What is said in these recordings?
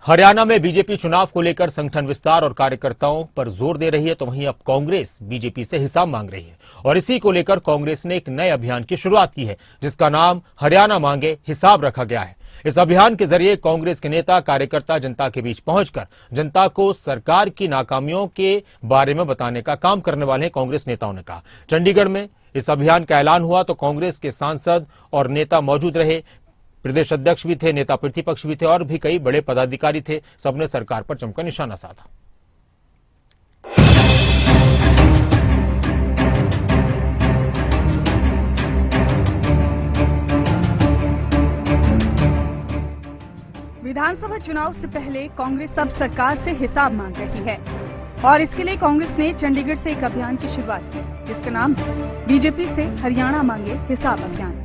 हरियाणा में बीजेपी चुनाव को लेकर संगठन विस्तार और कार्यकर्ताओं पर जोर दे रही है, तो वहीं अब कांग्रेस बीजेपी से हिसाब मांग रही है और इसी को लेकर कांग्रेस ने एक नए अभियान की शुरुआत की है, जिसका नाम हरियाणा मांगे हिसाब रखा गया है। इस अभियान के जरिए कांग्रेस के नेता कार्यकर्ता जनता के बीच पहुंचकर जनता को सरकार की नाकामियों के बारे में बताने का काम करने वाले हैं, कांग्रेस नेताओं ने कहा। चंडीगढ़ में इस अभियान का ऐलान हुआ तो कांग्रेस के सांसद और नेता मौजूद रहे। प्रदेश अध्यक्ष भी थे, नेता प्रतिपक्ष भी थे और भी कई बड़े पदाधिकारी थे। सबने सरकार पर जमकर निशाना साधा। विधानसभा चुनाव से पहले कांग्रेस अब सरकार से हिसाब मांग रही है और इसके लिए कांग्रेस ने चंडीगढ़ से एक अभियान की शुरुआत की, जिसका नाम है बीजेपी से हरियाणा मांगे हिसाब अभियान।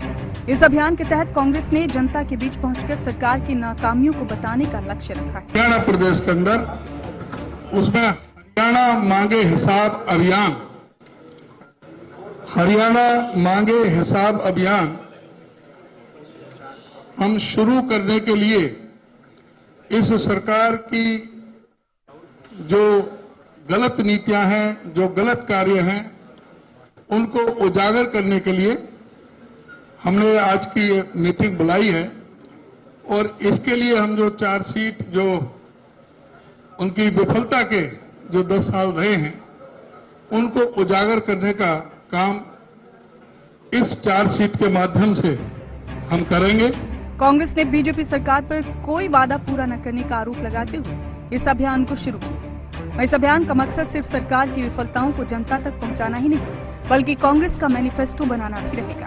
इस अभियान के तहत कांग्रेस ने जनता के बीच पहुंचकर सरकार की नाकामियों को बताने का लक्ष्य रखा है। हरियाणा प्रदेश के अंदर उसमें हरियाणा मांगे हिसाब अभियान, हरियाणा मांगे हिसाब अभियान हम शुरू करने के लिए इस सरकार की जो गलत नीतियां हैं, जो गलत कार्य हैं, उनको उजागर करने के लिए हमने आज की ये मीटिंग बुलाई है। और इसके लिए हम जो चार्जशीट जो उनकी विफलता के जो 10 साल रहे हैं, उनको उजागर करने का काम इस चार्जशीट के माध्यम से हम करेंगे। कांग्रेस ने बीजेपी सरकार पर कोई वादा पूरा न करने का आरोप लगाते हुए इस अभियान को शुरू किया। इस अभियान का मकसद सिर्फ सरकार की विफलताओं को जनता तक पहुंचाना ही नहीं, बल्कि कांग्रेस का मैनिफेस्टो बनाना भी रहेगा।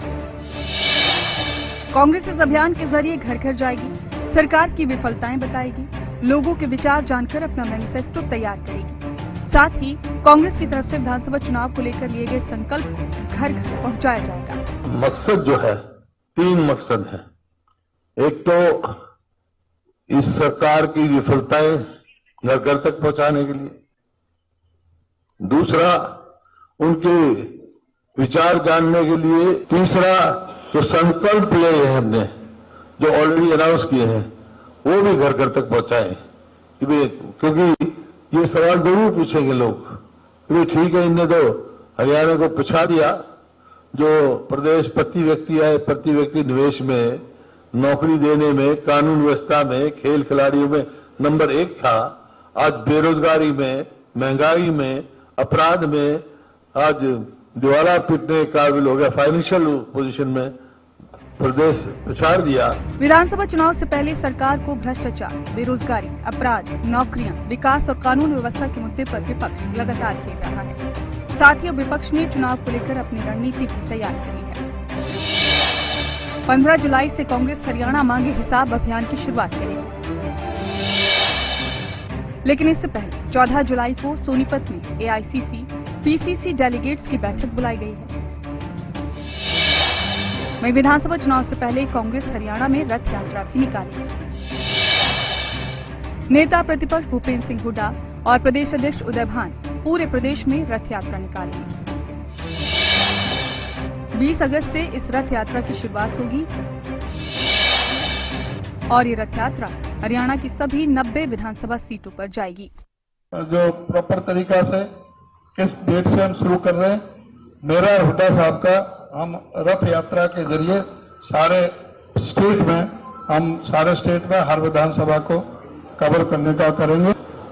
कांग्रेस इस अभियान के जरिए घर घर जाएगी, सरकार की विफलताएं बताएगी, लोगों के विचार जानकर अपना मैनिफेस्टो तैयार करेगी। साथ ही कांग्रेस की तरफ से विधानसभा चुनाव को लेकर लिए गए संकल्प को घर घर पहुंचाया जाएगा। मकसद जो है, 3 मकसद है। एक तो इस सरकार की विफलताएं घर घर तक पहुंचाने के लिए, दूसरा उनके विचार जानने के लिए, तीसरा जो संकल्प लिए हैं हमने, जो ऑलरेडी अनाउंस किए हैं, वो भी घर घर तक पहुंचाएं। क्योंकि ये सवाल जरूर पूछेंगे लोग कि ठीक है, इनने तो हरियाणा को पिछा दिया, जो प्रदेश प्रति व्यक्ति आए, प्रति व्यक्ति निवेश में, नौकरी देने में, कानून व्यवस्था में, खेल खिलाड़ियों में नंबर 1 था, आज बेरोजगारी में, महंगाई में, अपराध में आज दिवाला पीटने काबिल हो गया, फाइनेंशियल पोजीशन में प्रदेश पिछाड़ दिया। विधानसभा चुनाव से पहले सरकार को भ्रष्टाचार, बेरोजगारी, अपराध, नौकरियां, विकास और कानून व्यवस्था के मुद्दे पर विपक्ष लगातार घेर रहा है। साथ ही अब विपक्ष ने चुनाव को लेकर अपनी रणनीति भी तैयार कर ली है। 15 जुलाई से कांग्रेस हरियाणा मांगे हिसाब अभियान की शुरुआत करेगी, लेकिन इससे पहले 14 जुलाई को सोनीपत में एआईसीसी पीसीसी डेलीगेट्स की बैठक बुलाई गई है। वहीं विधानसभा चुनाव से पहले कांग्रेस हरियाणा में रथ यात्रा भी निकालेगी। नेता प्रतिपक्ष भूपेंद्र सिंह हुड्डा और प्रदेश अध्यक्ष उदय भान पूरे प्रदेश में रथ यात्रा निकालेंगे। 20 अगस्त से इस रथ यात्रा की शुरुआत होगी और ये रथ यात्रा हरियाणा की सभी 90 विधानसभा सीटों पर जाएगी। जो प्रॉपर तरीका से किस डेट से हम शुरू कर रहे हैं, मेरा और हुड्डा साहब का, हम रथ यात्रा के जरिए सारे स्टेट में हर विधानसभा को कवर करने का करेंगे।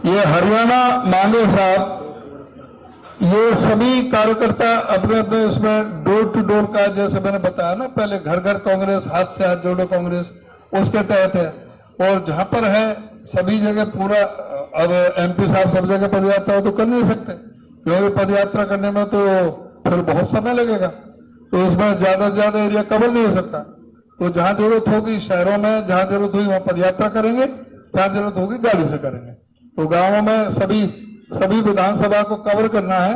ये हरियाणा मांगे हिसाब, ये सभी कार्यकर्ता अपने अपने इसमें डोर टू डोर का, जैसे मैंने बताया ना पहले, घर घर कांग्रेस, हाथ से हाथ जोड़ो कांग्रेस, उसके तहत है। और जहां पर है सभी जगह पूरा, अब एमपी साहब सब जगह पदयात्रा तो कर नहीं सकते, क्योंकि पदयात्रा करने में तो फिर बहुत समय लगेगा, तो उसमें ज्यादा से ज्यादा एरिया कवर नहीं हो सकता। तो जहां जरूरत होगी शहरों में, जहां जरूरत होगी वहां पदयात्रा करेंगे, जहां जरूरत होगी गाड़ी से करेंगे। तो गांवों में सभी विधानसभा को कवर करना है,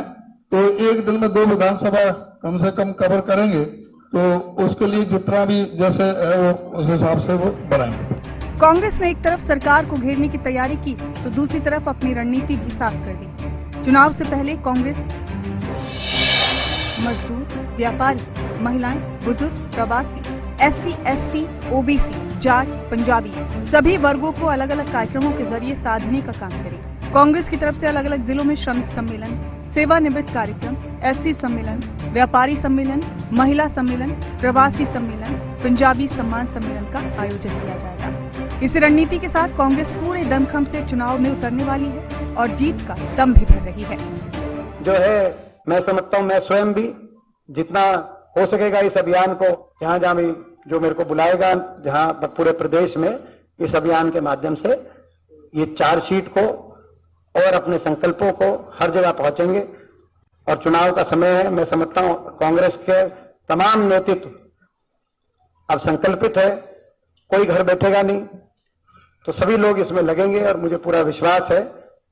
तो एक दिन में 2 विधानसभा कम से कम कवर करेंगे, तो उसके लिए जितना भी जैसे है वो उस हिसाब से वो बनाएंगे। कांग्रेस ने एक तरफ सरकार को घेरने की तैयारी की, तो दूसरी तरफ अपनी रणनीति भी साफ कर दी। चुनाव से पहले कांग्रेस मजदूर, व्यापारी, महिलाएं, बुजुर्ग, प्रवासी, SC, ST, OBC Jat, Punjabi सभी वर्गों को अलग अलग कार्यक्रमों के जरिए साधने का काम करेगी। कांग्रेस की तरफ से अलग अलग जिलों में श्रमिक सम्मेलन, सेवानिवृत्त कार्यक्रम, एससी सम्मेलन, व्यापारी सम्मेलन, महिला सम्मेलन, प्रवासी सम्मेलन, पंजाबी सम्मान सम्मेलन का आयोजन किया जाएगा। इस रणनीति के साथ कांग्रेस पूरे दमखम से चुनाव में उतरने वाली है और जीत का दम भी भर रही है। जो है मैं समझता हूँ, मैं स्वयं भी जितना हो सकेगा इस अभियान को जहां जहां भी जो मेरे को बुलाएगा, जहां पूरे प्रदेश में इस अभियान के माध्यम से ये चार्जशीट को और अपने संकल्पों को हर जगह पहुंचेंगे। और चुनाव का समय है, मैं समझता हूं कांग्रेस के तमाम नेतृत्व अब संकल्पित है, कोई घर बैठेगा नहीं, तो सभी लोग इसमें लगेंगे और मुझे पूरा विश्वास है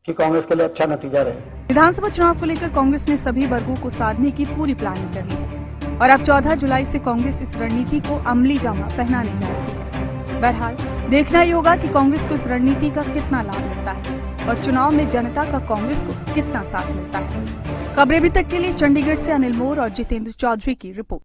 कि कांग्रेस के लिए अच्छा नतीजा रहे। विधानसभा चुनाव को लेकर कांग्रेस ने सभी वर्गों को साधने की पूरी प्लानिंग कर ली है और अब 14 जुलाई से कांग्रेस इस रणनीति को अमली जामा पहनाने जा रही है। बहरहाल देखना ही होगा कि कांग्रेस को इस रणनीति का कितना लाभ मिलता है और चुनाव में जनता का कांग्रेस को कितना साथ मिलता है। खबरें अभी तक के लिए चंडीगढ़ से अनिल मोर और जितेंद्र चौधरी की रिपोर्ट।